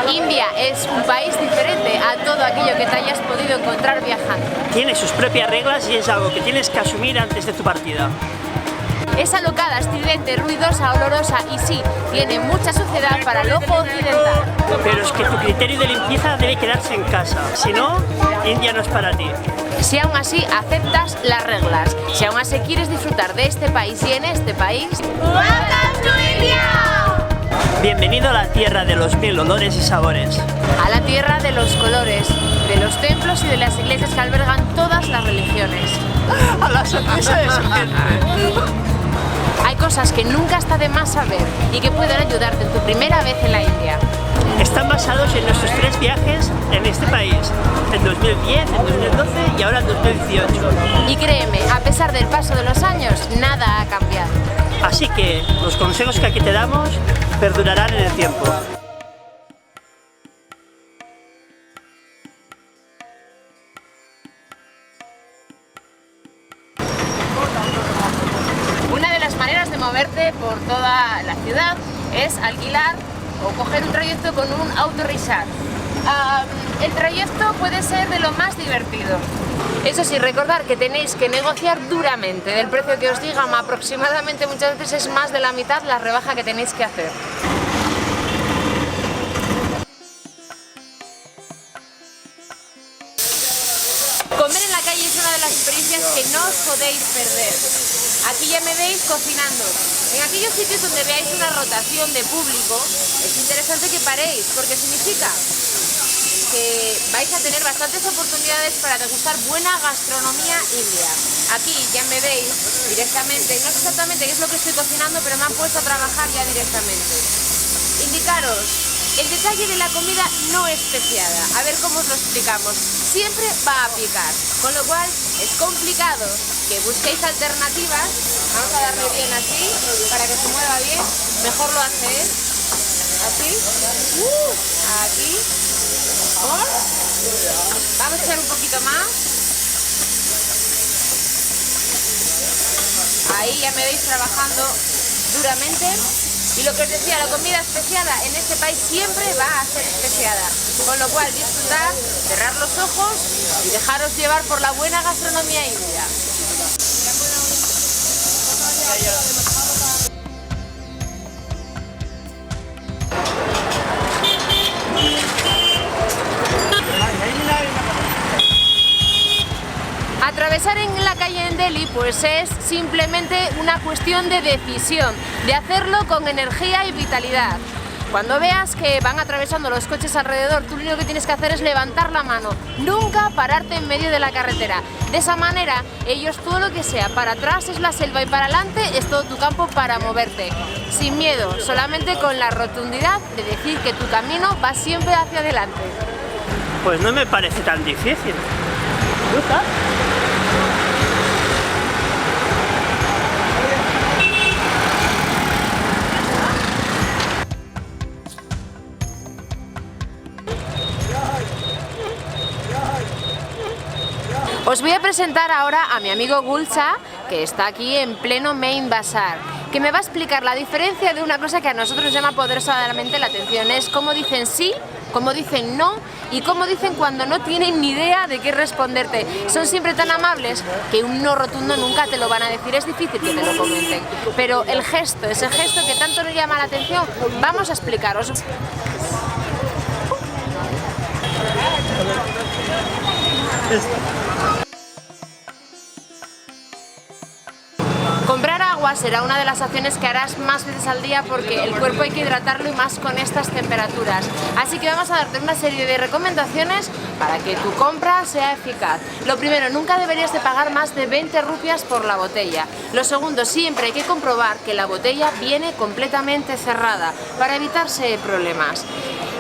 India es un país diferente a todo aquello que te hayas podido encontrar viajando. Tiene sus propias reglas y es algo que tienes que asumir antes de tu partida. Es alocada, estridente, ruidosa, olorosa y sí, tiene mucha suciedad para el ojo occidental. Pero es que tu criterio de limpieza debe quedarse en casa, si no, India no es para ti. Si aún así aceptas las reglas, si aún así quieres disfrutar de este país y en este país, ¡Welcome to India! Bienvenido a la tierra de los mil olores y sabores. A la tierra de los colores, de los templos y de las iglesias que albergan todas las religiones. A la sonrisa de su gente. Hay cosas que nunca está de más saber y que pueden ayudarte en tu primera vez en la India. Están basados en nuestros 3 viajes en este país, en 2010, en 2012 y ahora en 2018. Y créeme, a pesar del paso de los años, nada ha cambiado. Así que los consejos que aquí te damos perdurarán en el tiempo. Una de las maneras de moverte por toda la ciudad es alquilar o coger un trayecto con un autorrisar. El trayecto puede ser de lo más divertido. Eso sí, recordar que tenéis que negociar duramente del precio que os digan, aproximadamente muchas veces es más de la mitad la rebaja que tenéis que hacer. Comer en la calle es una de las experiencias que no os podéis perder. Aquí ya me veis cocinando. En aquellos sitios donde veáis una rotación de público, es interesante que paréis, porque significa que vais a tener bastantes oportunidades para degustar buena gastronomía india. Aquí ya me veis directamente, no sé exactamente qué es lo que estoy cocinando, pero me han puesto a trabajar ya directamente. Indicaros, el detalle de la comida no es especiada. A ver cómo os lo explicamos. Siempre va a picar, con lo cual es complicado que busquéis alternativas. Vamos a darle bien así, para que se mueva bien. Mejor lo hacéis así, aquí. Vamos a echar un poquito más. Ahí ya me veis trabajando duramente. Y lo que os decía, la comida especiada en este país siempre va a ser especiada. Con lo cual disfrutar, cerrar los ojos y dejaros llevar por la buena gastronomía india. Atravesar en la calle en Delhi pues es simplemente una cuestión de decisión, de hacerlo con energía y vitalidad. Cuando veas que van atravesando los coches alrededor, tú lo único que tienes que hacer es levantar la mano, nunca pararte en medio de la carretera. De esa manera, ellos todo lo que sea para atrás es la selva y para adelante es todo tu campo para moverte. Sin miedo, solamente con la rotundidad de decir que tu camino va siempre hacia adelante. Pues no me parece tan difícil. ¿Te gusta? Os voy a presentar ahora a mi amigo Gulcha, que está aquí en pleno Main Bazaar, que me va a explicar la diferencia de una cosa que a nosotros nos llama poderosamente la atención, es cómo dicen sí, cómo dicen no y cómo dicen cuando no tienen ni idea de qué responderte. Son siempre tan amables que un no rotundo nunca te lo van a decir, es difícil que te lo comenten. Pero el gesto, ese gesto que tanto nos llama la atención, vamos a explicaros. Comprar agua será una de las acciones que harás más veces al día porque el cuerpo hay que hidratarlo y más con estas temperaturas. Así que vamos a darte una serie de recomendaciones para que tu compra sea eficaz. Lo primero, nunca deberías de pagar más de 20 rupias por la botella. Lo segundo, siempre hay que comprobar que la botella viene completamente cerrada para evitarse problemas.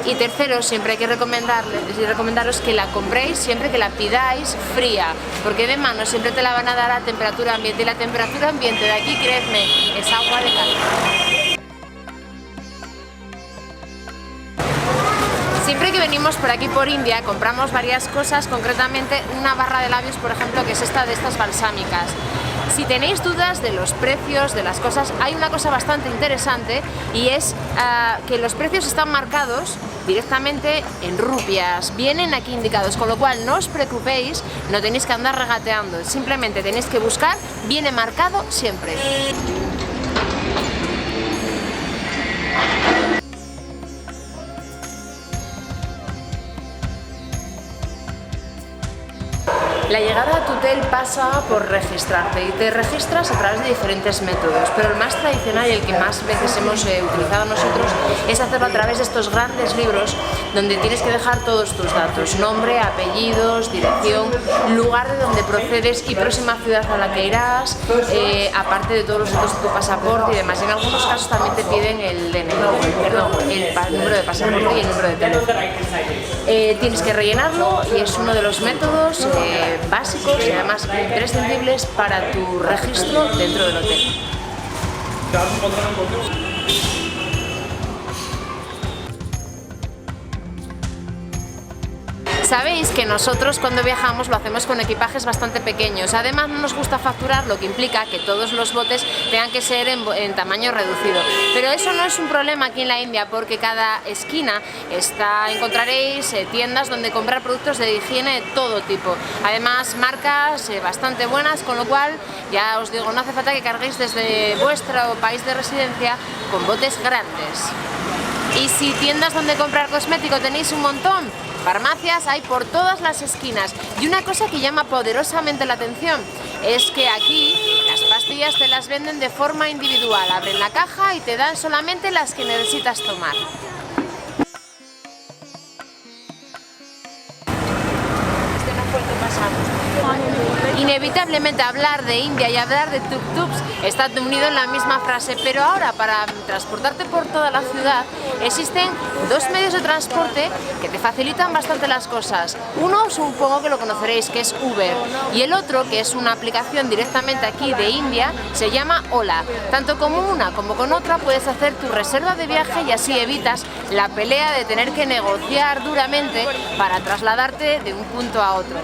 Y tercero, siempre hay que recomendaros que la compréis siempre que la pidáis fría, porque de mano siempre te la van a dar a temperatura ambiente y la temperatura ambiente de aquí, creedme, es agua de calor. Siempre que venimos por aquí por India compramos varias cosas, concretamente una barra de labios, por ejemplo, que es esta de estas balsámicas. Si tenéis dudas de los precios de las cosas, hay una cosa bastante interesante y es que los precios están marcados directamente en rupias, vienen aquí indicados, con lo cual no os preocupéis, no tenéis que andar regateando, simplemente tenéis que buscar, viene marcado siempre. La llegada a tu hotel pasa por registrarte y te registras a través de diferentes métodos, pero el más tradicional y el que más veces hemos utilizado nosotros es hacerlo a través de estos grandes libros donde tienes que dejar todos tus datos, nombre, apellidos, dirección, lugar de donde procedes y próxima ciudad a la que irás, aparte de todos los datos de tu pasaporte y demás. Y en algunos casos también te piden el DNI, el número de pasaporte y el número de teléfono. Tienes que rellenarlo y es uno de los métodos básicos y además imprescindibles para tu registro dentro del hotel. Sabéis que nosotros cuando viajamos lo hacemos con equipajes bastante pequeños, además no nos gusta facturar, lo que implica que todos los botes tengan que ser en tamaño reducido, pero eso no es un problema aquí en la India porque cada esquina encontraréis tiendas donde comprar productos de higiene de todo tipo, además marcas bastante buenas, con lo cual ya os digo, no hace falta que carguéis desde vuestro país de residencia con botes grandes. Y si tiendas donde comprar cosmético tenéis un montón, farmacias hay por todas las esquinas. Y una cosa que llama poderosamente la atención es que aquí las pastillas te las venden de forma individual. Abren la caja y te dan solamente las que necesitas tomar. Inevitablemente hablar de India y hablar de tuk-tuks está unido en la misma frase, pero ahora para transportarte por toda la ciudad existen dos medios de transporte que te facilitan bastante las cosas. Uno supongo que lo conoceréis, que es Uber, y el otro, que es una aplicación directamente aquí de India, se llama Ola. Tanto con una como con otra puedes hacer tu reserva de viaje y así evitas la pelea de tener que negociar duramente para trasladarte de un punto a otro.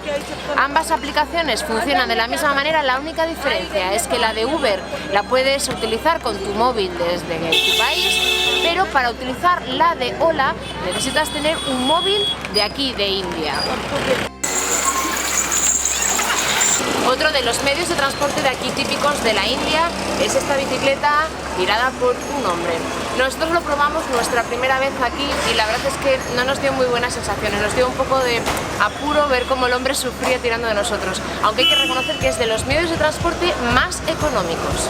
Ambas aplicaciones funcionan de la misma manera, la única diferencia es que la de Uber la puedes utilizar con tu móvil desde tu país, pero para utilizar la de Ola necesitas tener un móvil de aquí, de India. Otro de los medios de transporte de aquí típicos de la India es esta bicicleta tirada por un hombre. Nosotros lo probamos nuestra primera vez aquí y la verdad es que no nos dio muy buenas sensaciones, nos dio un poco de apuro ver cómo el hombre sufría tirando de nosotros, aunque hay que reconocer que es de los medios de transporte más económicos.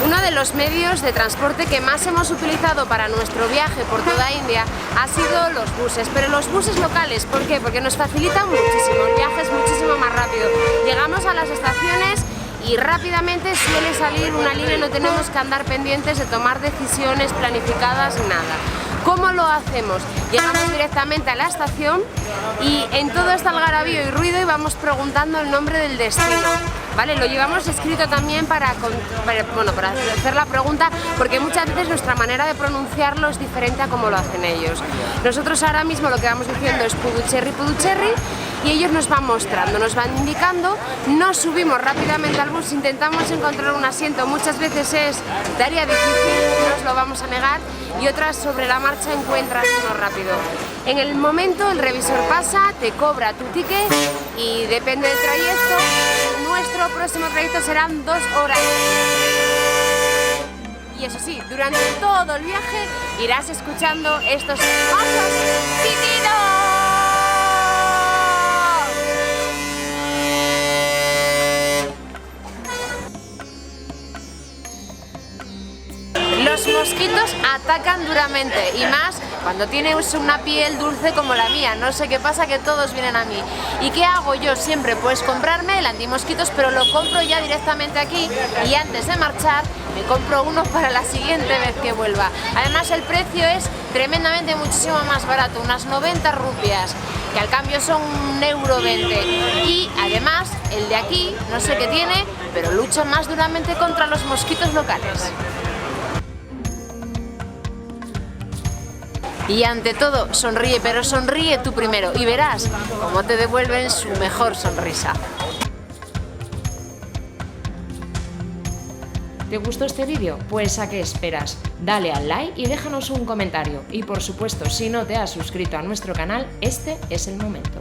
Uno de los medios de transporte que más hemos utilizado para nuestro viaje por toda India ha sido los buses, pero los buses locales, ¿por qué? Porque nos facilitan muchísimo, el viaje es muchísimo más rápido. Llegamos a las estaciones y rápidamente suele salir una línea, no tenemos que andar pendientes de tomar decisiones planificadas, nada. ¿Cómo lo hacemos? Llegamos directamente a la estación y en todo este algarabío y ruido y vamos preguntando el nombre del destino. ¿Vale? Lo llevamos escrito también para hacer la pregunta, porque muchas veces nuestra manera de pronunciarlo es diferente a como lo hacen ellos. Nosotros ahora mismo lo que vamos diciendo es Puducherry, Puducherry, y ellos nos van mostrando, nos van indicando, nos subimos rápidamente al bus, intentamos encontrar un asiento, muchas veces es tarea difícil, no os lo vamos a negar, y otras sobre la marcha encuentras uno rápido. En el momento el revisor pasa, te cobra tu ticket y depende del trayecto, nuestro próximo trayecto serán 2 horas. Y eso sí, durante todo el viaje irás escuchando estos hermosos pitidos. Los mosquitos atacan duramente y más cuando tienes una piel dulce como la mía. No sé qué pasa, que todos vienen a mí. ¿Y qué hago yo siempre? Pues comprarme el antimosquitos, pero lo compro ya directamente aquí y antes de marchar me compro uno para la siguiente vez que vuelva. Además el precio es tremendamente muchísimo más barato, unas 90 rupias, que al cambio son 1,20 €. Y además el de aquí, no sé qué tiene, pero lucha más duramente contra los mosquitos locales. Y ante todo, sonríe, pero sonríe tú primero y verás cómo te devuelven su mejor sonrisa. ¿Te gustó este vídeo? Pues ¿a qué esperas? Dale al like y déjanos un comentario. Y por supuesto, si no te has suscrito a nuestro canal, este es el momento.